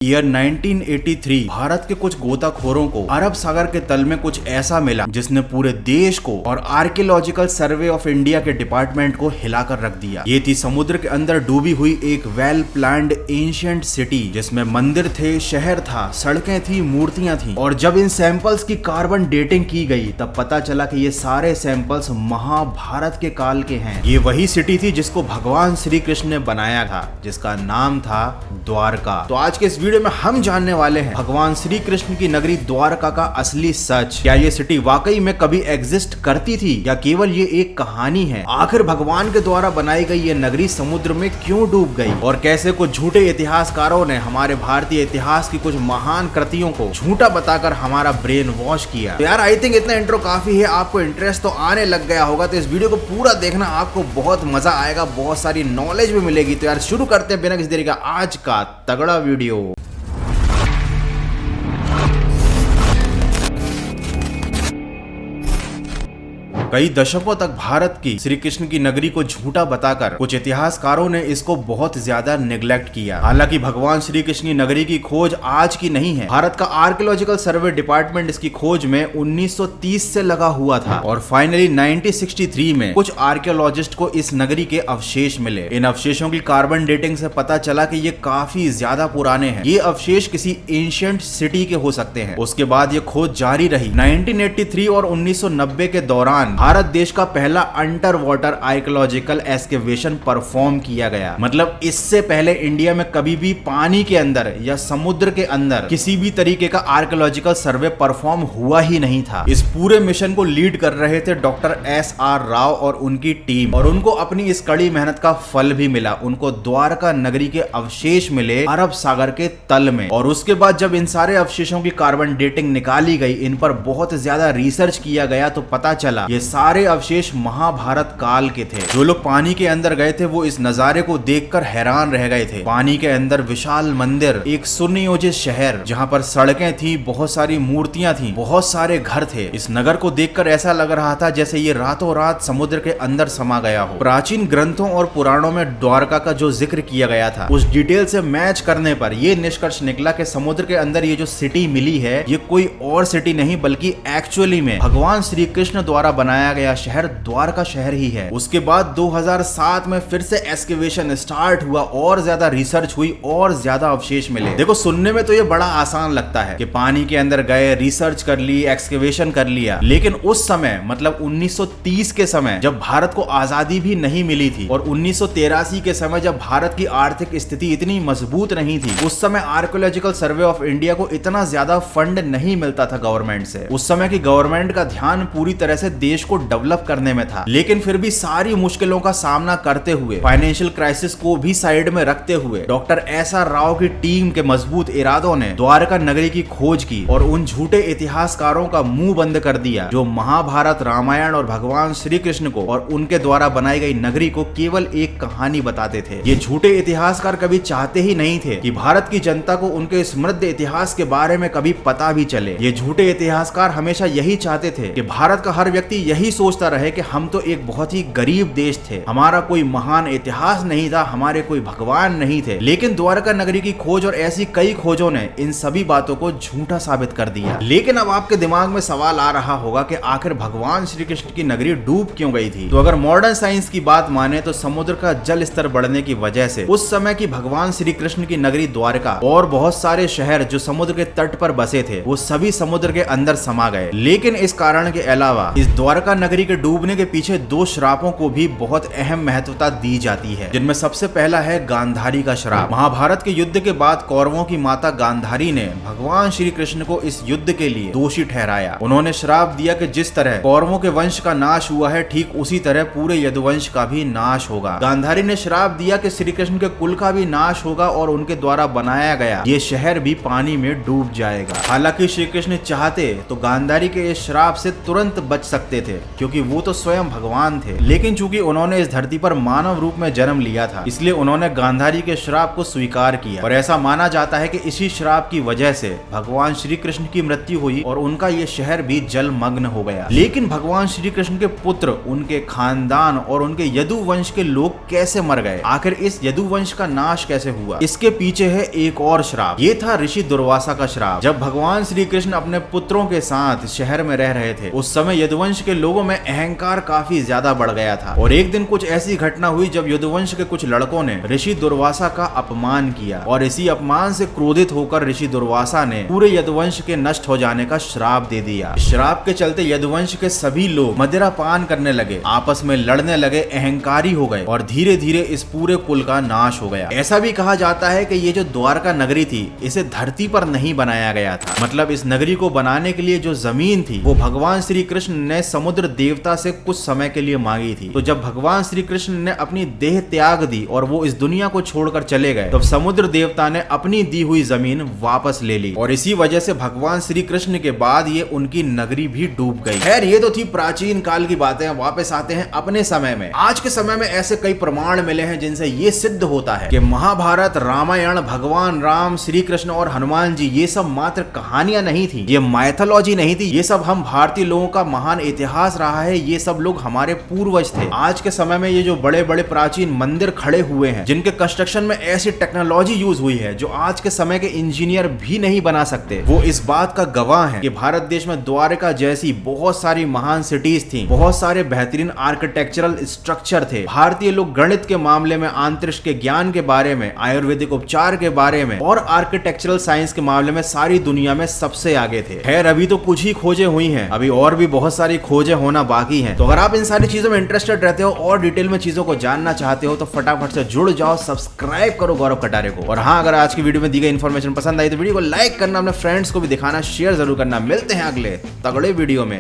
Year 1983 Bharat के कुछ गोताखोरों को अरब सागर के तल में कुछ ऐसा मिला जिसने पूरे देश को और आर्कियोलॉजिकल सर्वे ऑफ इंडिया के डिपार्टमेंट को हिलाकर रख दिया। ये थी समुद्र के अंदर डूबी हुई एक वेल प्लान्ड एंशिएंट सिटी जिसमें मंदिर थे, शहर था, सड़कें थी, मूर्तियां थी। और जब इन सैंपल्स की कार्बन डेटिंग की गई तब पता चला कि ये सारे सैंपल्स महाभारत के काल के हैं। ये वही सिटी थी जिसको भगवान श्री कृष्ण ने बनाया था, जिसका नाम था द्वारका। तो आज के इस वीडियो में हम जानने वाले हैं भगवान श्री कृष्ण की नगरी द्वारका का असली सच। क्या ये सिटी वाकई में कभी एग्जिस्ट करती थी या केवल ये एक कहानी है? आखिर भगवान के द्वारा बनाई गई ये नगरी समुद्र में क्यों डूब गई और कैसे कुछ झूठे इतिहासकारों ने हमारे भारतीय इतिहास की कुछ महान कृतियों को झूठा बताकर हमारा ब्रेन वॉश किया। तो यार आई थिंक इतना इंट्रो काफी है, आपको इंटरेस्ट तो आने लग गया होगा। तो इस वीडियो को पूरा देखना, आपको बहुत मजा आएगा, बहुत सारी नॉलेज भी मिलेगी। तो यार शुरू करते हैं बिना किसी देरी का आज का तगड़ा वीडियो। कई दशकों तक भारत की श्री कृष्ण की नगरी को झूठा बताकर कुछ इतिहासकारों ने इसको बहुत ज्यादा नेग्लेक्ट किया। हालांकि भगवान श्री कृष्ण की नगरी की खोज आज की नहीं है। भारत का आर्कियोलॉजिकल सर्वे डिपार्टमेंट इसकी खोज में 1930 से लगा हुआ था और फाइनली 1963 में कुछ आर्कियोलॉजिस्ट को इस नगरी के अवशेष मिले। इन अवशेषों की कार्बन डेटिंग से पता चला कि ये काफी ज्यादा पुराने हैं। ये अवशेष किसी एंशिएंट सिटी के हो सकते हैं। उसके बाद ये खोज जारी रही। 1983 और 1990 के दौरान भारत देश का पहला under water archaeological excavation perform किया गया। मतलब इससे पहले इंडिया में कभी भी पानी के अंदर या समुद्र के अंदर किसी भी तरीके का आर्कियोलॉजिकल सर्वे परफॉर्म हुआ ही नहीं था। इस पूरे मिशन को लीड कर रहे थे डॉक्टर SR राव और उनकी टीम, और उनको अपनी इस कड़ी मेहनत का फल भी मिला। उनको द्वारका नगरी के अवशेष मिले अरब सागर के तल में। और उसके बाद जब इन सारे अवशेषों की कार्बन डेटिंग निकाली गई, इन पर बहुत ज्यादा रिसर्च किया गया, तो पता चला ये सारे अवशेष महाभारत काल के थे। जो लोग पानी के अंदर गए थे वो इस नजारे को देखकर हैरान रह गए थे। पानी के अंदर विशाल मंदिर, एक सुनियोजित शहर जहां पर सड़कें थी, बहुत सारी मूर्तियां थी, बहुत सारे घर थे। इस नगर को देखकर ऐसा लग रहा था जैसे ये रातों रात समुद्र के अंदर समा गया हो। प्राचीन ग्रंथों और पुराणों में द्वारका का जो जिक्र किया गया था उस डिटेल से मैच करने पर यह निष्कर्ष निकला कि समुद्र के अंदर ये जो सिटी मिली है ये कोई और सिटी नहीं बल्कि एक्चुअली में भगवान श्री कृष्ण द्वारा बनाया गया शहर द्वारका शहर ही है। उसके बाद 2007 में फिर से एक्सकेवेशन स्टार्ट हुआ और ज्यादा रिसर्च हुई और ज्यादा अवशेष मिले। देखो सुनने में तो ये बड़ा आसान लगता है कि पानी के अंदर गए, रिसर्च कर ली, एक्सकेवेशन कर लिया, लेकिन उस समय मतलब 1930 के समय जब भारत को आजादी भी नहीं मिली थी और 1983 के समय जब भारत की आर्थिक स्थिति इतनी मजबूत नहीं थी, उस समय आर्कियोलॉजिकल सर्वे ऑफ इंडिया को इतना ज्यादा फंड नहीं मिलता था गवर्नमेंट से। उस समय की गवर्नमेंट का ध्यान पूरी तरह से देश को डेवलप करने में था। लेकिन फिर भी सारी मुश्किलों का सामना करते हुए, फाइनेंशियल क्राइसिस को भी साइड में रखते हुए, डॉक्टर SR राव की टीम के मजबूत इरादों ने द्वारका नगरी की खोज की और उन झूठे इतिहासकारों का मुंह बंद कर दिया जो महाभारत, रामायण और भगवान श्री कृष्ण को और उनके द्वारा बनाई गई नगरी को केवल एक कहानी बताते थे। ये झूठे इतिहासकार कभी चाहते ही नहीं थे कि भारत की जनता को उनके समृद्ध इतिहास के बारे में कभी पता भी चले। ये झूठे इतिहासकार हमेशा यही चाहते थे कि भारत का हर व्यक्ति यही सोचता रहे कि हम तो एक बहुत ही गरीब देश थे, हमारा कोई महान इतिहास नहीं था, हमारे कोई भगवान नहीं थे। लेकिन द्वारका नगरी की खोज और ऐसी कई खोजों ने इन सभी बातों को झूठा साबित कर दिया। लेकिन अब आपके दिमाग में सवाल आ रहा होगा कि आखिर भगवान श्री कृष्ण की नगरी डूब क्यों गई थी? तो अगर मॉडर्न साइंस की बात माने तो समुद्र का जल स्तर बढ़ने की वजह से उस समय की भगवान श्री कृष्ण की नगरी द्वारका और बहुत सारे शहर जो समुद्र के तट पर बसे थे वो सभी समुद्र के अंदर समा गए। लेकिन इस कारण के अलावा इस द्वारका नगरी के डूबने के पीछे दो श्रापों को भी बहुत अहम महत्वता दी जाती है, जिनमें सबसे पहला है गांधारी का श्राप। महाभारत के युद्ध के बाद कौरवों की माता गांधारी ने भगवान श्री कृष्ण को इस युद्ध के लिए दोषी ठहराया। उन्होंने श्राप दिया कि जिस तरह कौरवों के वंश का नाश हुआ है ठीक उसी तरह पूरे यदुवंश का भी नाश होगा। गांधारी ने श्राप दिया कि श्री कृष्ण के कुल का भी नाश होगा और उनके द्वारा बनाया गया ये शहर भी पानी में डूब जाएगा। हालांकि श्री कृष्ण चाहते तो गांधारी के इस श्राप से तुरंत बच सकते थे, क्योंकि वो तो स्वयं भगवान थे। लेकिन चूंकि उन्होंने इस धरती पर मानव रूप में जन्म लिया था, इसलिए उन्होंने गांधारी के श्राप को स्वीकार किया और ऐसा माना जाता है कि इसी श्राप की वजह से भगवान श्री कृष्ण की मृत्यु हुई और उनका ये शहर भी जलमग्न हो गया। लेकिन भगवान श्री कृष्ण के पुत्र, उनके खानदान और उनके यदु वंश के लोग कैसे मर गए? आखिर इस यदु वंश का नाश कैसे हुआ? इसके पीछे है एक और श्राप। ये था ऋषि दुर्वासा का श्राप। जब भगवान श्री कृष्ण अपने पुत्रों के साथ शहर में रह रहे थे, उस समय यदुवंश के लोगों में अहंकार काफी ज्यादा बढ़ गया था और एक दिन कुछ ऐसी घटना हुई जब यदुवंश के कुछ लड़कों ने ऋषि दुर्वासा का अपमान किया और इसी अपमान से क्रोधित होकर ऋषि दुर्वासा ने पूरे यदुवंश के नष्ट हो जाने का श्राप दे दिया। श्राप के चलते यदुवंश के सभी लोग मदिरा पान करने लगे, आपस में लड़ने लगे, अहंकारी हो गए और धीरे धीरे इस पूरे कुल का नाश हो गया। ऐसा भी कहा जाता है कि ये जो द्वारका नगरी थी, इसे धरती पर नहीं बनाया गया था। मतलब इस नगरी को बनाने के लिए जो जमीन थी वो भगवान श्री कृष्ण ने समुद्र देवता से कुछ समय के लिए मांगी थी। तो जब भगवान श्री कृष्ण ने अपनी देह त्याग दी और वो इस दुनिया को छोड़कर चले गए, तब समुद्र देवता ने अपनी दी हुई जमीन वापस ले ली और इसी वजह से भगवान श्री कृष्ण के बाद ये उनकी नगरी भी डूब गई। खैर, ये तो थी प्राचीन काल की बातें। वापस आते हैं अपने समय में। आज के समय में ऐसे कई प्रमाण मिले हैं जिनसे ये सिद्ध होता है कि महाभारत, रामायण, भगवान राम, श्री कृष्ण और हनुमान जी, ये सब मात्र कहानियां नहीं थी, ये माइथोलॉजी नहीं थी, ये सब हम भारतीय लोगों का महान इतिहास रहा है। ये सब लोग हमारे पूर्वज थे। आज के समय में ये जो बड़े बड़े प्राचीन मंदिर खड़े हुए हैं, जिनके कंस्ट्रक्शन में ऐसी टेक्नोलॉजी यूज हुई है जो आज के समय के इंजीनियर भी नहीं बना सकते, वो इस बात का गवाह है कि भारत देश में द्वारका जैसी बहुत सारी महान सिटीज थी, बहुत सारे बेहतरीन आर्किटेक्चरल स्ट्रक्चर थे। भारतीय लोग गणित के मामले में, अंतरिक्ष के ज्ञान के बारे में, आयुर्वेदिक उपचार के बारे में और आर्किटेक्चरल साइंस के मामले में सारी दुनिया में सबसे आगे थे। खैर, अभी तो कुछ ही खोजें हुई हैं, अभी और भी बहुत सारी खोजें होना बाकी हैं। तो अगर आप इन सारी चीजों में इंटरेस्टेड रहते हो और डिटेल में चीजों को जानना चाहते हो तो फटाफट से जुड़ जाओ, सब्सक्राइब करो गौरव कटारे को। और हाँ, अगर आज की वीडियो में दी गई इन्फॉर्मेशन पसंद आई तो वीडियो को लाइक करना, अपने फ्रेंड्स को भी दिखाना, शेयर जरूर करना। मिलते हैं अगले तगड़े वीडियो में।